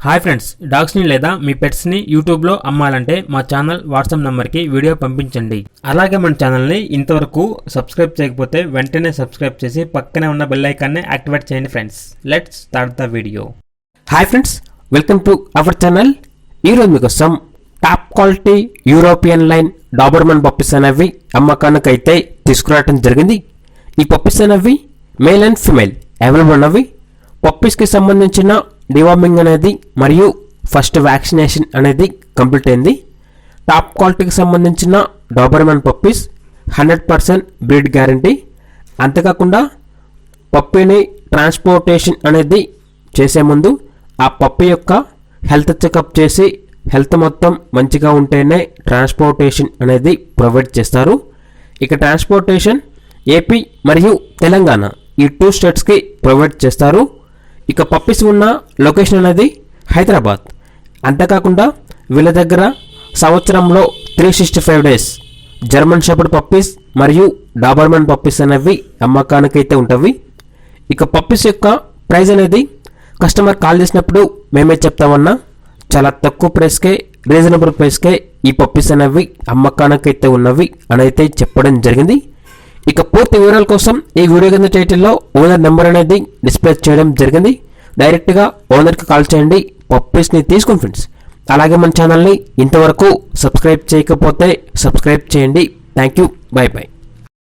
Hi friends, డాగ్స్ని లేదా మీ పెట్స్ని యూట్యూబ్లో అమ్మాలంటే మా ఛానల్ వాట్సాప్ నెంబర్కి వీడియో పంపించండి. అలాగే మన ఛానల్ని ఇంతవరకు సబ్స్క్రైబ్ చేయకపోతే వెంటనే సబ్స్క్రైబ్ చేసి పక్కనే ఉన్న బెల్ ఐకాన్ని యాక్టివేట్ చేయండి friends. Let's start the video. Hi friends, welcome to our channel. ఈరోజు మీకోసం top quality European line Doberman puppies అనేవి అమ్మకానికైతే తీసుకురావడం జరిగింది. ఈ పప్పీస్ అనేవి మేల్ అండ్ ఫిమేల్ అవైలబుల్ ఉన్నవి. పప్పీస్కి సంబంధించిన డివార్మింగ్ అనేది మరియు ఫస్ట్ వ్యాక్సినేషన్ అనేది కంప్లీట్ అయింది. టాప్ క్వాలిటీకి సంబంధించిన డాబర్మన్ పప్పీస్ 100% బ్రీడ్ గ్యారంటీ. అంతేకాకుండా పప్పీని ట్రాన్స్పోర్టేషన్ అనేది చేసే ముందు ఆ పప్పీ యొక్క హెల్త్ చెకప్ చేసి హెల్త్ మొత్తం మంచిగా ఉంటేనే ట్రాన్స్పోర్టేషన్ అనేది ప్రొవైడ్ చేస్తారు. ఇక ట్రాన్స్పోర్టేషన్ ఏపీ మరియు తెలంగాణ ఈ 2 స్టేట్స్కి ప్రొవైడ్ చేస్తారు. ఇక పప్పీస్ ఉన్న లొకేషన్ అనేది హైదరాబాద్. అంతేకాకుండా వీళ్ళ దగ్గర సంవత్సరంలో 365 డేస్ జర్మన్ షెపర్డ్ పప్పీస్ మరియు డాబర్మన్ పప్పీస్ అనేవి అమ్మకానికైతే ఉంటవి. ఇక పప్పీస్ యొక్క ప్రైస్ అనేది కస్టమర్ కాల్ చేసినప్పుడు మేమే చెప్తామన్నా, చాలా తక్కువ ప్రైస్కే రీజనబుల్ ప్రైస్కే ఈ పప్పీస్ అనేవి అమ్మకానికైతే ఉన్నవి అని అయితే చెప్పడం జరిగింది. ఇక పూర్తి వివరాల కోసం ఈ వీడియో కింద టైటిల్లో ఓనర్ నెంబర్ అనేది డిస్ప్లే చేయడం జరిగింది. డైరెక్ట్గా ఓనర్కి కాల్ చేయండి, పప్పీస్ని తీసుకోండి ఫ్రెండ్స్. అలాగే మన ఛానల్ని ఇంతవరకు సబ్స్క్రైబ్ చేయకపోతే సబ్స్క్రైబ్ చేయండి. Thank you, by by.